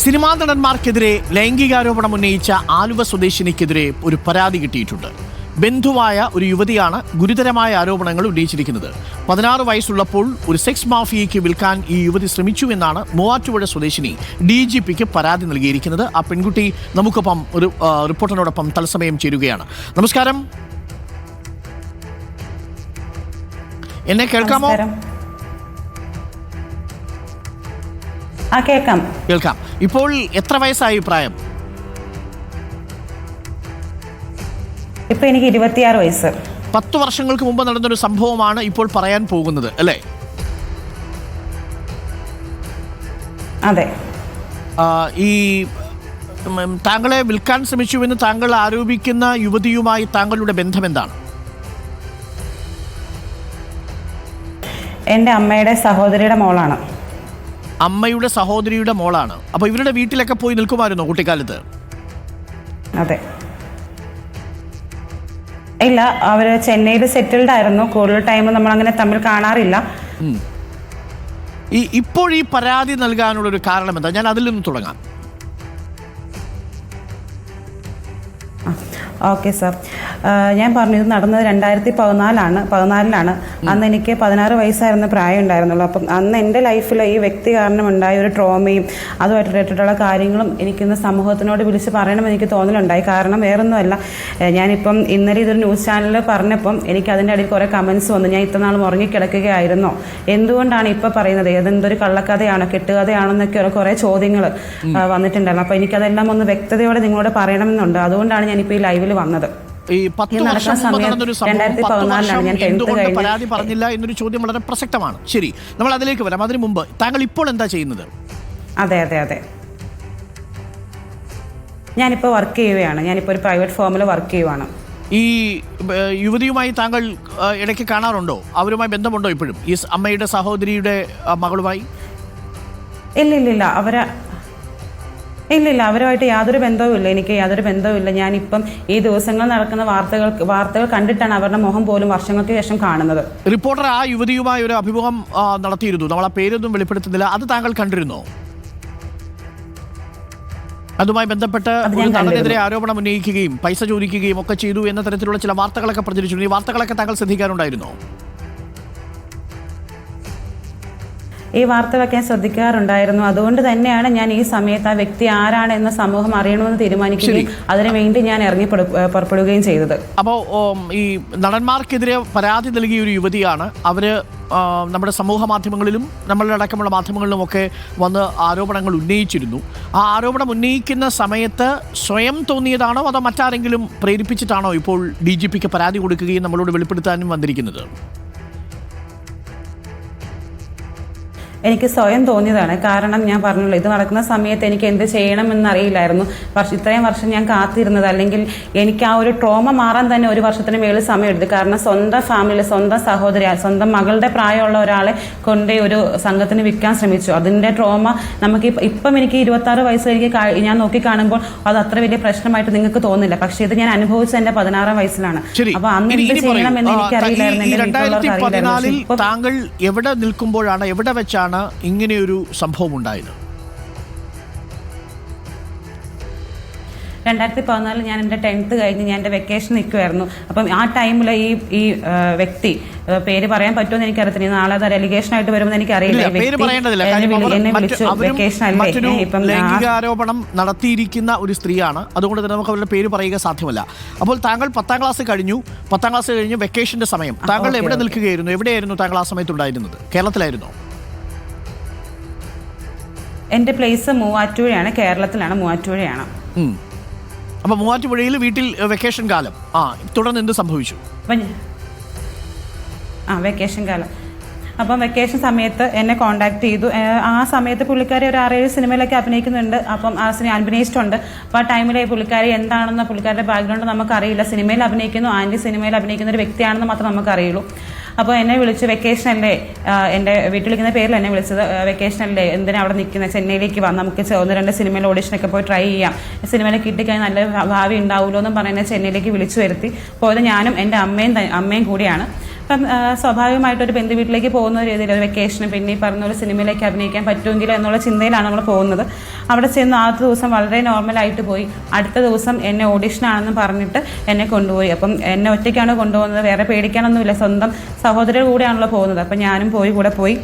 Cinema നടന്മാർക്കെതിരെ ലൈംഗികാരോപണം ഉന്നയിച്ച ആലുവ സ്വദേശിനിക്കെതിരെ ഒരു പരാതി കിട്ടിയിട്ടുണ്ട്. ബന്ധുവായ ഒരു യുവതിയാണ് ഗുരുതരമായ ആരോപണങ്ങൾ ഉന്നയിച്ചിരിക്കുന്നത്. 16 വയസ്സുള്ളപ്പോൾ ഒരു സെക്സ് മാഫിയയ്ക്ക് വിൽക്കാൻ ഈ യുവതി ശ്രമിച്ചു എന്നാണ് മൂവാറ്റുപുഴ സ്വദേശിനി DGPക്ക് പരാതി നൽകിയിരിക്കുന്നത്. ആ പെൺകുട്ടി നമുക്കൊപ്പം ഒരു റിപ്പോർട്ടറിനോടൊപ്പം തത്സമയം ചേരുകയാണ്. നമസ്കാരം, എന്നെ കേൾക്കാമോ? കേൾക്കാം. ഇപ്പോൾ എത്ര വയസ്സായി പ്രായം? ഇപ്പൊ എനിക്ക് 26 വയസ്സ്. 10 വർഷങ്ങൾക്ക് മുമ്പ് നടന്നൊരു സംഭവമാണ് ഇപ്പോൾ പറയാൻ പോകുന്നത്, അല്ലേ? അതെ. ഈ താങ്കളെ വിൽക്കാൻ ശ്രമിച്ചുവെന്ന് താങ്കൾ ആരോപിക്കുന്ന യുവതിയുമായി താങ്കളുടെ ബന്ധം എന്താണ്? എൻ്റെ അമ്മയുടെ സഹോദരിയുടെ മോളാണ്. അമ്മയുടെ സഹോദരിയുടെ മോളാണ്. അപ്പൊ ഇവരുടെ വീട്ടിലൊക്കെ പോയി നിൽക്കുമായിരുന്നോ കുട്ടിക്കാലത്ത്? അതെ. ഇല്ല, അവര് ചെന്നൈയിൽ സെറ്റിൽഡ് ആയിരുന്നു. കൂടുതൽ ടൈം നമ്മൾ അങ്ങനെ തമ്മിൽ കാണാറില്ല. ഇപ്പോൾ ഈ പരാതി നൽകാനുള്ളൊരു കാരണം എന്താ? ഞാൻ അതിൽ നിന്ന് തുടങ്ങാം. ഓക്കെ സാർ, ഞാൻ പറഞ്ഞു ഇത് നടന്നത് 2014-ലാണ്. അന്ന് എനിക്ക് 16 വയസ്സായിരുന്ന പ്രായം ഉണ്ടായിരുന്നുള്ളൂ. അപ്പം അന്ന് എൻ്റെ ലൈഫിൽ ഈ വ്യക്തി കാരണം ഉണ്ടായ ഒരു ട്രോമയും അതുമായിട്ട് റിലേറ്റഡുള്ള കാര്യങ്ങളും എനിക്കിന്ന് സമൂഹത്തിനോട് വിളിച്ച് പറയണമെന്ന് എനിക്ക് തോന്നലുണ്ടായി. കാരണം വേറൊന്നുമല്ല, ഞാനിപ്പം ഇന്നലെ ഇതൊരു ന്യൂസ് ചാനലിൽ പറഞ്ഞപ്പം എനിക്ക് അതിൻ്റെ ഇടയിൽ കുറേ കമൻസ് വന്നു. ഞാൻ ഇത്ര നാൾ ഉറങ്ങിക്കിടക്കുകയായിരുന്നോ, എന്തുകൊണ്ടാണ് ഇപ്പോൾ പറയുന്നത്, ഏതെന്തൊരു കള്ളക്കഥയാണോ കെട്ടുകഥയാണോ എന്നൊക്കെ കുറേ ചോദ്യങ്ങൾ വന്നിട്ടുണ്ടായിരുന്നു. അപ്പോൾ എനിക്കതെല്ലാം ഒന്ന് വ്യക്തതയോടെ നിങ്ങളോട് പറയണമെന്നുണ്ട്. അതുകൊണ്ടാണ് ഞാനിപ്പോൾ ഈ ലൈവിൽ വന്നത്. ഈ 10 വർഷം പരാതി പറഞ്ഞില്ല എന്നൊരു ചോദ്യം വളരെ പ്രസക്തമാണ്. ശരി, നമ്മൾ അതിലേക്ക് വരാം. അതിനു മുമ്പ് താങ്കൾ ഇപ്പോൾ എന്താ ചെയ്യുന്നത്? അതെ, ഞാനിപ്പോൾ വർക്ക് ചെയ്യുകയാണ്. ഞാനിപ്പോൾ ഒരു പ്രൈവറ്റ് ഫേമിൽ വർക്ക് ചെയ്യുവാണ്. ഈ യുവതിയുമായി താങ്കൾ ഇടയ്ക്ക് കാണാറുണ്ടോ? അവരുമായി ബന്ധമുണ്ടോ ഇപ്പോഴും, ഈ അമ്മയുടെ സഹോദരിയുടെ മകളുമായി? ഇല്ലില്ല, അവരുമായിട്ട് യാതൊരു ബന്ധവുമില്ല. എനിക്ക് യാതൊരു ബന്ധവുമില്ല. ഞാനിപ്പം ഈ ദിവസങ്ങളിൽ നടക്കുന്ന വാർത്തകൾ കണ്ടിട്ടാണ് അവരുടെ മുഖം പോലും വർഷങ്ങൾക്ക് ശേഷം കാണുന്നത്. റിപ്പോർട്ടർ ആ യുവതിയുമായി ഒരു അഭിമുഖം നടത്തിയിരുന്നു. നമ്മൾ ആ പേരൊന്നും വെളിപ്പെടുത്തുന്നില്ല. അത് താങ്കൾ കണ്ടിരുന്നോ? അതുമായി ബന്ധപ്പെട്ട് നടനെതിരെ ആരോപണം ഉന്നയിക്കുകയും പൈസ ചോദിക്കുകയും ഒക്കെ ചെയ്തു എന്ന തരത്തിലുള്ള ചില വാർത്തകളൊക്കെ പ്രചരിച്ചിരുന്നു. ഈ വാർത്തകളൊക്കെ താങ്കൾ ശ്രദ്ധിക്കാറുണ്ടായിരുന്നോ? ഈ വാർത്തകളൊക്കെ ഞാൻ ശ്രദ്ധിക്കാറുണ്ടായിരുന്നു. അതുകൊണ്ട് തന്നെയാണ് ഞാൻ ഈ സമയത്ത് ആ വ്യക്തി ആരാണ് എന്ന സമൂഹം അറിയണമെന്ന് തീരുമാനിക്കുകയും അതിനുവേണ്ടി ഞാൻ പുറപ്പെടുകയും ചെയ്തത്. അപ്പോൾ ഈ നടന്മാർക്കെതിരെ പരാതി നൽകിയ ഒരു യുവതിയാണ്. അവര് നമ്മുടെ സമൂഹ മാധ്യമങ്ങളിലും നമ്മളുടെ അടക്കമുള്ള മാധ്യമങ്ങളിലും ഒക്കെ വന്ന് ആരോപണങ്ങൾ ഉന്നയിച്ചിരുന്നു. ആ ആരോപണം ഉന്നയിക്കുന്ന സമയത്ത് സ്വയം തോന്നിയതാണോ അതോ മറ്റാരെങ്കിലും പ്രേരിപ്പിച്ചിട്ടാണോ ഇപ്പോൾ DGPക്ക് പരാതി കൊടുക്കുകയും നമ്മളോട് വെളിപ്പെടുത്താനും വന്നിരിക്കുന്നത്? എനിക്ക് സ്വയം തോന്നിയതാണ്. കാരണം ഞാൻ പറഞ്ഞല്ലോ, ഇത് നടക്കുന്ന സമയത്ത് എനിക്ക് എന്ത് ചെയ്യണമെന്നറിയില്ലായിരുന്നു. ഇത്രയും വർഷം ഞാൻ കാത്തിരുന്നത്, അല്ലെങ്കിൽ എനിക്ക് ആ ഒരു ട്രോമ മാറാൻ തന്നെ 1 വർഷത്തിന് മേളിൽ സമയം എടുത്തു. കാരണം സ്വന്തം ഫാമിലി, സ്വന്തം സഹോദരി, സ്വന്തം മകളുടെ പ്രായമുള്ള ഒരാളെ കൊണ്ട് ഒരു സംഘത്തിന് വിൽക്കാൻ ശ്രമിച്ചു. അതിൻ്റെ ട്രോമ നമുക്ക് ഇപ്പം എനിക്ക് 26 വയസ്സ് എനിക്ക് ഞാൻ നോക്കി കാണുമ്പോൾ അത് അത്ര വലിയ പ്രശ്നമായിട്ട് നിങ്ങൾക്ക് തോന്നില്ല. പക്ഷെ ഇത് ഞാൻ അനുഭവിച്ചത് എൻ്റെ 16 വയസ്സിലാണ്. അപ്പൊ അന്ന് എന്ത് ചെയ്യണമെന്ന് എനിക്കറിയില്ലായിരുന്നു. താങ്കൾ എവിടെ നിൽക്കുമ്പോഴാണ്, എവിടെ വെച്ചാണ് ഇങ്ങനെയൊരു സംഭവം ഉണ്ടായത്? 2014 ഞാൻ എൻ്റെ 10th കഴിഞ്ഞ് ഞാൻ എൻ്റെ വെക്കേഷൻ നിൽക്കുമായിരുന്നു. അപ്പം ആ ടൈമിൽ ഈ വ്യക്തി, പേര് പറയാൻ പറ്റുമെന്ന് എനിക്കറിയത്തില്ല. നാളെ അത് അലിഗേഷൻ ആയിട്ട് വരുമെന്ന് എനിക്കറിയില്ല. ലൈംഗികാരോപണം നടത്തിയിരിക്കുന്ന ഒരു സ്ത്രീയാണ്. അതുകൊണ്ട് തന്നെ നമുക്ക് അവരുടെ പേര് പറയുക സാധ്യമല്ല. അപ്പോൾ താങ്കൾ 10ാം ക്ലാസ് കഴിഞ്ഞു. 10ാം ക്ലാസ് കഴിഞ്ഞ് വെക്കേഷന്റെ സമയം താങ്കൾ എവിടെ നിൽക്കുകയായിരുന്നു? എവിടെയായിരുന്നു താങ്കൾ ആ സമയത്തുണ്ടായിരുന്നത്? കേരളത്തിലായിരുന്നോ? എൻ്റെ പ്ലേസ് മൂവാറ്റുപുഴയാണ്. കേരളത്തിലാണ്, മൂവാറ്റുപുഴയാണ്. അപ്പൊ മൂവാറ്റുപുഴയിൽ വീട്ടിൽ വെക്കേഷൻ കാലം. തുടർന്ന് എന്ത് സംഭവിച്ചു? വെക്കേഷൻ കാലം. അപ്പം വെക്കേഷൻ സമയത്ത് എന്നെ കോൺടാക്ട് ചെയ്തു. ആ സമയത്ത് പുള്ളിക്കാരി ഒരു 6-7 സിനിമയിലൊക്കെ അഭിനയിക്കുന്നുണ്ട്. അപ്പം ആ സിനിമ അഭിനയിച്ചിട്ടുണ്ട്. അപ്പോൾ ആ ടൈമിൽ പുള്ളിക്കാരി എന്താണെന്ന്, പുള്ളിക്കാരുടെ ബാക്ക്ഗ്രൗണ്ട് നമുക്കറിയില്ല. സിനിമയിൽ അഭിനയിക്കുന്നു, ആൻറ്റി സിനിമയിൽ അഭിനയിക്കുന്ന ഒരു വ്യക്തിയാണെന്ന് മാത്രം നമുക്കറിയുള്ളൂ. അപ്പോൾ എന്നെ വിളിച്ചു, വെക്കേഷനല്ലേ, എൻ്റെ വീട്ടിൽ വിളിക്കുന്ന പേരിൽ എന്നെ വിളിച്ചത്. വെക്കേഷനല്ലേ, എന്തിനാ അവിടെ നിൽക്കുന്നത്, ചെന്നൈയിലേക്ക് വന്ന് നമുക്ക് 1-2 സിനിമയിൽ ഓഡിഷനൊക്കെ പോയി ട്രൈ ചെയ്യാം, സിനിമയിൽ കിട്ടിക്കഴിഞ്ഞാൽ നല്ല ഭാവി ഉണ്ടാവുമല്ലോ എന്നും പറയുന്നത് ചെന്നൈയിലേക്ക് വിളിച്ചു വരുത്തി. പോയത് ഞാനും എൻ്റെ അമ്മയും കൂടിയാണ്. അപ്പം സ്വാഭാവികമായിട്ടൊരു ബന്ധു വീട്ടിലേക്ക് പോകുന്ന രീതിയിൽ ഒരു വെക്കേഷന് പിന്നെ ഈ പറഞ്ഞ ഒരു സിനിമയിലേക്ക് അഭിനയിക്കാൻ പറ്റുമെങ്കിലോ എന്നുള്ള ചിന്തയിലാണ് നമ്മൾ പോകുന്നത്. അവിടെ ചെന്ന് ആദ്യത്തെ ദിവസം വളരെ നോർമലായിട്ട് പോയി. അടുത്ത ദിവസം എന്നെ ഓഡിഷനാണെന്ന് പറഞ്ഞിട്ട് എന്നെ കൊണ്ടുപോയി. അപ്പം എന്നെ ഒറ്റയ്ക്കാണ് കൊണ്ടുപോകുന്നത്, വേറെ പേടിക്കാനൊന്നുമില്ല, സ്വന്തം സഹോദരരുടെ കൂടെയാണല്ലോ പോകുന്നത്. അപ്പം ഞാനും കൂടെ പോയി.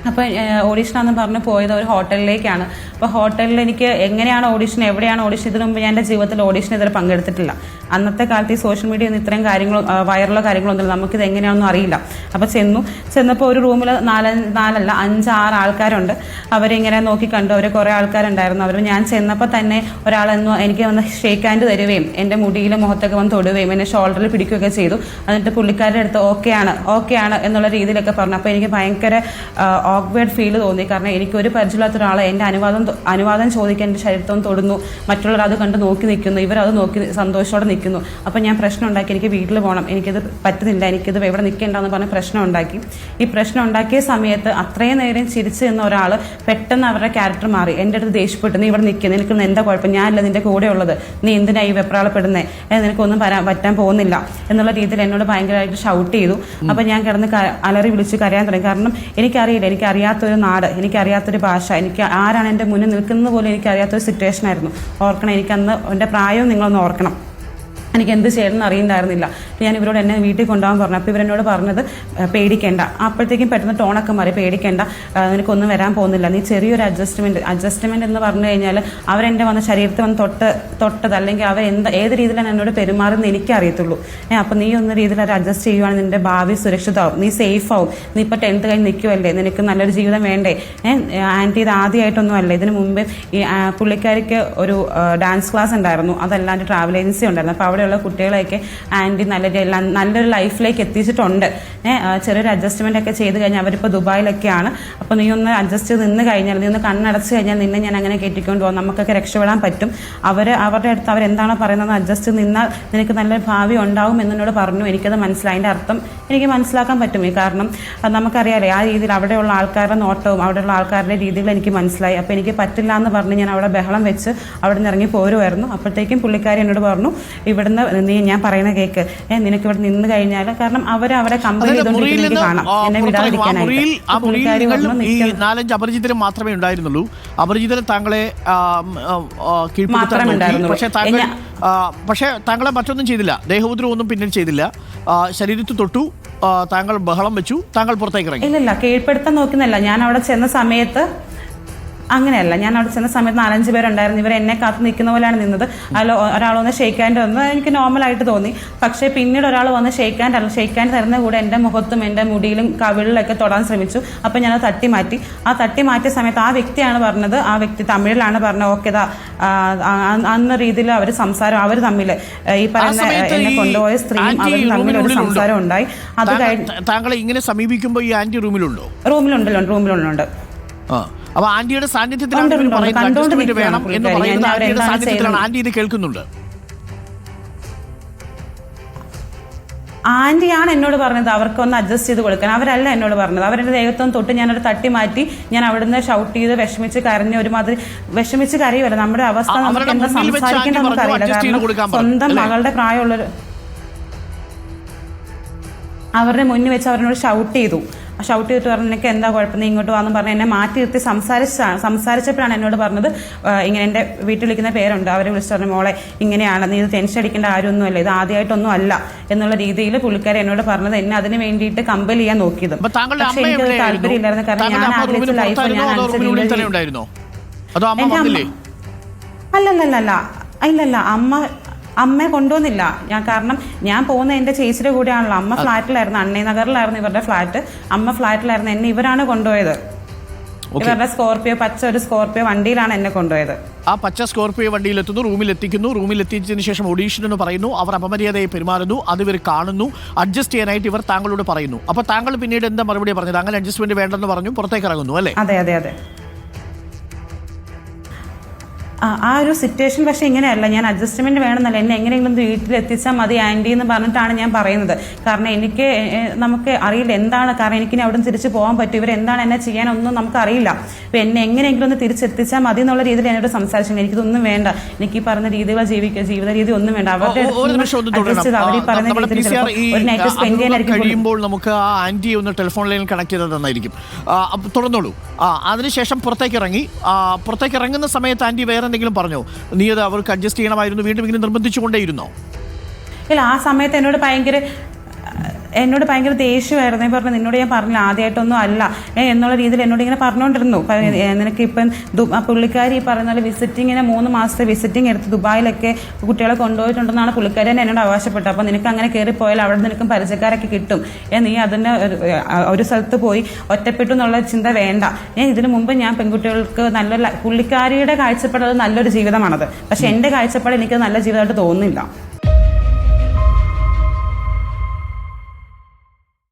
അപ്പോൾ ഓഡീഷനാണെന്ന് പറഞ്ഞ് പോയത് ഒരു ഹോട്ടലിലേക്കാണ്. അപ്പോൾ ഹോട്ടലിൽ എനിക്ക് എങ്ങനെയാണ് ഓഡീഷൻ, എവിടെയാണ് ഓഡീഷൻ, ഇതിനു മുമ്പ് ഞാൻ എൻ്റെ ജീവിതത്തിൽ ഓഡീഷൻ ഇതുവരെ പങ്കെടുത്തിട്ടില്ല. അന്നത്തെ കാലത്ത് ഈ സോഷ്യൽ മീഡിയ ഒന്നും ഇത്രയും കാര്യങ്ങളോ വൈറലോ കാര്യങ്ങളൊന്നുമില്ല, നമുക്കിത് എങ്ങനെയാണെന്നും അറിയില്ല. അപ്പോൾ ചെന്നപ്പോൾ ഒരു റൂമിൽ 5-6 ആൾക്കാരുണ്ട്. അവരിങ്ങനെ നോക്കി കണ്ടു. അവർ കുറേ ആൾക്കാരുണ്ടായിരുന്നു. അവർ ഞാൻ ചെന്നപ്പോൾ തന്നെ ഒരാളെന്ന് എനിക്ക് വന്ന് ഷേക്ക് ഹാൻഡ് തരുകയും എൻ്റെ മുടിയിൽ മുഖത്തൊക്കെ വന്ന് തൊടുകയും എന്നെ ഷോൾഡറിൽ പിടിക്കുകയൊക്കെ ചെയ്തു. എന്നിട്ട് പുള്ളിക്കാരുടെ അടുത്ത് ഓക്കെയാണ് എന്നുള്ള രീതിയിലൊക്കെ പറഞ്ഞു. അപ്പോൾ എനിക്ക് ഭയങ്കര ഓക്വേർഡ് ഫീൽ തോന്നി. കാരണം എനിക്കൊരു പരിചയമില്ലാത്ത ഒരാളെ എൻ്റെ അനുവാദം ചോദിക്കാൻ എൻ്റെ ശരീരത്തൊന്ന് തൊടുന്നു, മറ്റുള്ളവർ അത് കണ്ട് നോക്കി നിൽക്കുന്നു, ഇവരത് നോക്കി സന്തോഷത്തോടെ നിൽക്കുന്നു. അപ്പോൾ ഞാൻ പ്രശ്നം ഉണ്ടാക്കി, എനിക്ക് വീട്ടിൽ പോകണം, എനിക്കിത് പറ്റുന്നില്ല, എനിക്കിത് ഇവിടെ നിൽക്കേണ്ടെന്ന് പറഞ്ഞ് പ്രശ്നം ഉണ്ടാക്കി. ഈ പ്രശ്നം ഉണ്ടാക്കിയ സമയത്ത് അത്രയും നേരം ചിരിച്ചു നിന്ന ഒരാൾ പെട്ടെന്ന് അവരുടെ ക്യാരക്ടർ മാറി. എൻ്റെ അടുത്ത് ദേഷ്യപ്പെട്ടു, നീ ഇവിടെ നിൽക്കുന്നത്, നിനക്ക് എന്താ കുഴപ്പം, ഞാനല്ല നിൻ്റെ കൂടെ ഉള്ളത്, നീ എന്തിനാ ഈ വെപ്രാളപ്പെടുന്നേ, നിനക്കൊന്നും പറ്റാൻ പോകുന്നില്ല എന്നുള്ള രീതിയിൽ എന്നോട് ഭയങ്കരമായിട്ട് ഷൗട്ട് ചെയ്തു. അപ്പോൾ ഞാൻ കിടന്ന് അലറി വിളിച്ച് കരയാൻ തുടങ്ങി. കാരണം എനിക്കറിയില്ല, എനിക്കറിയാത്തൊരു നാട്, എനിക്കറിയാത്തൊരു ഭാഷ, എനിക്ക് ആരാണ് എൻ്റെ മുന്നിൽ നിൽക്കുന്നത് പോലും എനിക്കറിയാത്തൊരു സിറ്റുവേഷൻ ആയിരുന്നു. ഓർക്കണം, എനിക്കന്ന് എൻ്റെ പ്രായവും നിങ്ങളൊന്ന് ഓർക്കണം. എനിക്ക് എന്ത് ചെയ്യണമെന്ന് അറിയണ്ടായിരുന്നില്ല. ഞാൻ ഇവരോട് എന്നെ വീട്ടിൽ കൊണ്ടുപോകാൻ പറഞ്ഞു. അപ്പോൾ ഇവരെന്നോട് പറഞ്ഞത് പേടിക്കേണ്ട. അപ്പോഴത്തേക്കും പെട്ടെന്ന് ടോണൊക്കെ മാറി, പേടിക്കേണ്ട, നിനക്കൊന്നും വരാൻ പോകുന്നില്ല, നീ ചെറിയൊരു അഡ്ജസ്റ്റ്മെൻറ്റ് എന്ന് പറഞ്ഞു കഴിഞ്ഞാൽ അവരെൻ്റെ വന്ന ശരീരത്തിൽ വന്ന് തൊട്ടത് അല്ലെങ്കിൽ ഏത് രീതിയിലാണ് എന്നോട് പെരുമാറുന്നത് എനിക്കറിയത്തുള്ളൂ. അപ്പോൾ നീ ഒന്ന് രീതിയിൽ അത് അഡ്ജസ്റ്റ് ചെയ്യുവാണെങ്കിൽ നിൻ്റെ ഭാവി സുരക്ഷിതമാവും, നീ സേഫ് ആവും. നീ ഇപ്പോൾ 10th കഴിഞ്ഞ് നിൽക്കുമല്ലേ, നിനക്ക് നല്ലൊരു ജീവിതം വേണ്ടേ. ആൻറ്റി ഇത് ആദ്യമായിട്ടൊന്നും അല്ല, ഇതിന് മുമ്പ് ഈ പുള്ളിക്കാരിക്ക് ഒരു ഡാൻസ് ക്ലാസ് ഉണ്ടായിരുന്നു, അതല്ലാണ്ട് ട്രാവൽ ഏജൻസി ഉണ്ടായിരുന്നു. അപ്പോൾ അവിടെയുള്ള കുട്ടികളെയൊക്കെ ആൻറ്റി നല്ലൊരു ലൈഫിലേക്ക് എത്തിച്ചിട്ടുണ്ട്. ചെറിയൊരു അഡ്ജസ്റ്റ്മെൻ്റ് ഒക്കെ ചെയ്ത് കഴിഞ്ഞാൽ അവരിപ്പോൾ ദുബായിലൊക്കെയാണ്. അപ്പോൾ നീ ഒന്ന് അഡ്ജസ്റ്റ് ചെയ്ത് നിന്ന് കഴിഞ്ഞാൽ, നീ ഒന്ന് കണ്ണടച്ച് കഴിഞ്ഞാൽ നിന്നെ ഞാൻ അങ്ങനെ കയറ്റിക്കൊണ്ട് പോകും, നമുക്കൊക്കെ രക്ഷപ്പെടാൻ പറ്റും. അവരുടെ അടുത്ത് അവരെന്താണോ പറയുന്നത് അഡ്ജസ്റ്റ് നിന്നാൽ നിനക്ക് നല്ലൊരു ഭാവി ഉണ്ടാവും എന്നോട് പറഞ്ഞു. എനിക്കത് മനസ്സിലായി, അതിൻ്റെ അർത്ഥം എനിക്ക് മനസ്സിലാക്കാൻ പറ്റും. കാരണം നമുക്കറിയാലേ ആ രീതിയിൽ അവിടെയുള്ള ആൾക്കാരുടെ നോട്ടവും അവിടെയുള്ള ആൾക്കാരുടെ രീതികൾ എനിക്ക് മനസ്സിലായി. അപ്പോൾ എനിക്ക് പറ്റില്ല എന്ന് പറഞ്ഞ് ഞാൻ അവിടെ ബഹളം വെച്ച് അവിടെ നിന്ന് ഇറങ്ങി പോരുമായിരുന്നു. അപ്പോഴത്തേക്കും പുള്ളിക്കാരി എന്നോട് പറഞ്ഞു, ഇവിടുന്ന് ഞാൻ പറയുന്ന കേക്ക്, നിനക്ക് ഇവിടെ നിന്ന് കഴിഞ്ഞാൽ, കാരണം അവരെ കമ്പനി ചെയ്തുകൊണ്ടിരിക്കുന്നത് കാണാം, എന്നെ വിടാതിരിക്കാനായിട്ട്. 4-5 അപരിചിതരും മാത്രമേ ഉണ്ടായിരുന്നുള്ളൂ. അപരിചിതർ താങ്കളെ പക്ഷേ താങ്കളെ മറ്റൊന്നും ചെയ്തില്ല, ദേഹോദ്രവം ഒന്നും പിന്നിൽ ചെയ്തില്ല, ശരീരത്തിൽ തൊട്ടു, താങ്കൾ ബഹളം വെച്ചു, താങ്കൾ പുറത്തേക്ക് ഇറങ്ങി. ഇല്ല, കീഴ്പ്പെടുത്താൻ നോക്കുന്നല്ല. ഞാൻ അവിടെ ചെന്ന സമയത്ത് അങ്ങനെയല്ല. ഞാൻ അവിടെ ചെന്ന സമയത്ത് 4-5 പേരുണ്ടായിരുന്നു. ഇവർ എന്നെ കാത്ത് നിൽക്കുന്ന പോലെയാണ് നിന്നത്. അതിൽ ഒരാളൊന്ന് ഷെയ്ക്ക് ഹാൻഡ് വന്ന് എനിക്ക് നോർമലായിട്ട് തോന്നി. പക്ഷേ പിന്നീട് ഒരാൾ വന്ന് ഷെയ്ക്ക് ഹാൻഡ് തരുന്ന കൂടെ എൻ്റെ മുഖത്തും എൻ്റെ മുടിയിലും കവിളിലൊക്കെ തൊടാൻ ശ്രമിച്ചു. അപ്പം ഞാനത് തട്ടി മാറ്റിയ സമയത്ത് ആ വ്യക്തിയാണ് പറഞ്ഞത്, ആ വ്യക്തി തമിഴിലാണ് പറഞ്ഞത്, ഓക്കെ അന്ന രീതിയിൽ അവർ തമ്മിൽ ഈ പറയുന്ന എന്നെ കൊണ്ടുപോയ സ്ത്രീയും അവരും തമ്മിൽ ഒരു സംസാരം ഉണ്ടായി. അത് താങ്കളെ ഇങ്ങനെ സമീപിക്കുമ്പോൾ ഈ ആന്റി റൂമിലുണ്ടോ? റൂമിലുണ്ട്. അപ്പൊ ആന്റിയുടെ സാന്നിധ്യത്തിലാണ് വേണം എന്ന് പറയുന്നത്. ആന്റിയുടെ സാന്നിധ്യത്തിലാണ് ആന്റി ഇത് കേൾക്കുന്നുണ്ട്. ആന്റിയാണ് എന്നോട് പറഞ്ഞത് അവർക്കൊന്ന് അഡ്ജസ്റ്റ് ചെയ്ത് കൊടുക്കാൻ. അവരല്ല എന്നോട് പറഞ്ഞത്. അവരുടെ ദേഹത്തൊന്ന് തൊട്ട് ഞാനൊരു തട്ടി മാറ്റി. ഞാൻ അവിടുന്ന് ഷൗട്ട് ചെയ്ത് വിഷമിച്ച് കരഞ്ഞ ഒരുമാതിരി വിഷമിച്ച് കരയുമല്ല. നമ്മുടെ അവസ്ഥ നമുക്ക് എന്താ സംസാരിക്കേണ്ട നമുക്കറിയില്ല. കാരണം സ്വന്തം മകളുടെ പ്രായമുള്ളൊരു അവരുടെ മുന്നിൽ വെച്ച് അവരോട് ഷൗട്ട് ചെയ്തിട്ട് പറഞ്ഞു, നിനക്ക് എന്താ കുഴപ്പം, നീ ഇങ്ങോട്ട് വന്നു പറഞ്ഞ് എന്നെ മാറ്റി നിർത്തി സംസാരിച്ചപ്പോഴാണ് എന്നോട് പറഞ്ഞത്, ഇങ്ങനെ എൻ്റെ വീട്ടിൽ വിളിക്കുന്ന പേരുണ്ട്, അവരെ വിളിച്ചു പറഞ്ഞു, മോളെ ഇങ്ങനെയാണ്, നീ ഇത് ടെൻഷൻ അടിക്കേണ്ട ആരൊന്നുമല്ല, ഇത് ആദ്യമായിട്ടൊന്നും അല്ല എന്നുള്ള രീതിയിൽ പുള്ളിക്കാരി എന്നോട് പറഞ്ഞത്. എന്നെ അതിന് വേണ്ടിയിട്ട് കമ്പൽ ചെയ്യാൻ നോക്കിയത്. പക്ഷേ എനിക്കത് താല്പര്യമില്ലായിരുന്നു. കാരണം ഞാൻ ആഗ്രഹിച്ച ലൈഫ് ഞാൻ അല്ലല്ല അമ്മയെ കൊണ്ടുവന്നില്ല ഞാൻ. കാരണം ഞാൻ പോകുന്ന എൻ്റെ ചേച്ചിയുടെ കൂടെയാണല്ലോ. അമ്മ ഫ്ലാറ്റിലായിരുന്നു, അണ്ണേ നഗറിലായിരുന്നു ഇവരുടെ ഫ്ലാറ്റ്. അമ്മ ഫ്ലാറ്റിലായിരുന്നു, എന്നെ ഇവരാണ് കൊണ്ടുപോയത്. ഇവരുടെ പച്ച ഒരു സ്കോർപിയോ വണ്ടിയിലാണ് എന്നെ കൊണ്ടുപോയത്. ആ പച്ച സ്കോർപിയോ വണ്ടിയിലെത്തുന്നു, റൂമിലെത്തിച്ചതിന് ശേഷം ഓഡീഷൻ എന്ന് പറയുന്നു, അവർ അപമര്യാദയെ പെരുമാറുന്നു, അത് ഇവർ കാണുന്നു, അഡ്ജസ്റ്റ് ചെയ്യാനായിട്ട് ഇവർ താങ്കളോട് പറയുന്നു. അപ്പോൾ താങ്കൾ പിന്നീട് എന്താ മറുപടി പറഞ്ഞത്? അങ്ങനെ അഡ്ജസ്റ്റ്മെന്റ് വേണ്ടെന്ന് പറഞ്ഞു പുറത്തേക്ക് ഇറങ്ങുന്നു അല്ലേ? അതെ. ആ ഒരു സിറ്റുവേഷൻ പക്ഷെ ഇങ്ങനെയല്ല. ഞാൻ അഡ്ജസ്റ്റ്മെന്റ് വേണമെന്നല്ല, എന്നെ എങ്ങനെയെങ്കിലും വീട്ടിൽ എത്തിച്ചാൽ മതി ആൻറ്റി എന്ന് പറഞ്ഞിട്ടാണ് ഞാൻ പറയുന്നത്. കാരണം എനിക്ക് നമുക്ക് അറിയില്ല എന്താണ്, കാരണം എനിക്കിനി അവിടെ നിന്ന് തിരിച്ചു പോകാൻ പറ്റും, ഇവരെന്താണ് എന്നെ ചെയ്യാനൊന്നും നമുക്ക് അറിയില്ല. അപ്പം എന്നെ എങ്ങനെയെങ്കിലും ഒന്ന് തിരിച്ചെത്തിച്ചാൽ മതി എന്നുള്ള രീതിയിൽ എന്നോട് സംസാരിച്ചു. എനിക്കിതൊന്നും വേണ്ട, എനിക്ക് ഈ പറഞ്ഞ രീതികൾ ജീവിത രീതി ഒന്നും വേണ്ട. അവരുടെ ഒരു നൈറ്റ് സ്പെൻഡ് ചെയ്യാനായിരിക്കും. കഴിയുമ്പോൾ നമുക്ക് ആ ആന്റിയെ ഒന്ന് ടെലിഫോൺ ലൈനിൽ കണക്ട് ചെയ്തത് നന്നായിരിക്കും. തുടർന്നോളൂ. അതിനുശേഷം പുറത്തേക്ക് ഇറങ്ങുന്ന സമയത്ത് ആന്റി വേറെ എന്തെങ്കിലും പറഞ്ഞോ? നീ അത് അവർക്ക് അഡ്ജസ്റ്റ് ചെയ്യണമായിരുന്നു, വീണ്ടും ഇങ്ങനെ നിർബന്ധിച്ചുകൊണ്ടേയിരുന്നോ? ഇല്ല, ആ സമയത്ത് എന്നോട് ഭയങ്കര ദേഷ്യമായിരുന്നു. ഞാൻ പറഞ്ഞു, നിന്നോട് ഞാൻ പറഞ്ഞില്ല, ആദ്യമായിട്ടൊന്നും അല്ല എന്നുള്ള രീതിയിൽ എന്നോട് ഇങ്ങനെ പറഞ്ഞുകൊണ്ടിരുന്നു. നിനക്ക് ഇപ്പം പുള്ളിക്കാരി ഈ പറയുന്ന പോലെ വിസിറ്റിങ്ങിന് 3 മാസത്തെ വിസിറ്റിംഗ് എടുത്ത് ദുബായിലൊക്കെ കുട്ടികളെ കൊണ്ടുപോയിട്ടുണ്ടെന്നാണ് പുള്ളിക്കാരി തന്നെ എന്നോട് ആവശ്യപ്പെട്ടത്. അപ്പം നിനക്ക് അങ്ങനെ കയറിപ്പോയാൽ അവിടെ നിനക്കും പരിചയക്കാരൊക്കെ കിട്ടും, നീ അതിന് ഒരു സ്ഥലത്ത് പോയി ഒറ്റപ്പെട്ടു എന്നുള്ള ചിന്ത വേണ്ട. ഇതിനു മുമ്പ് ഞാൻ പെൺകുട്ടികൾക്ക് നല്ലൊരു, പുള്ളിക്കാരിയുടെ കാഴ്ചപ്പാട് നല്ലൊരു ജീവിതമാണത്, പക്ഷെ എൻ്റെ കാഴ്ചപ്പാട് എനിക്കത് നല്ല ജീവിതമായിട്ട് തോന്നുന്നില്ല.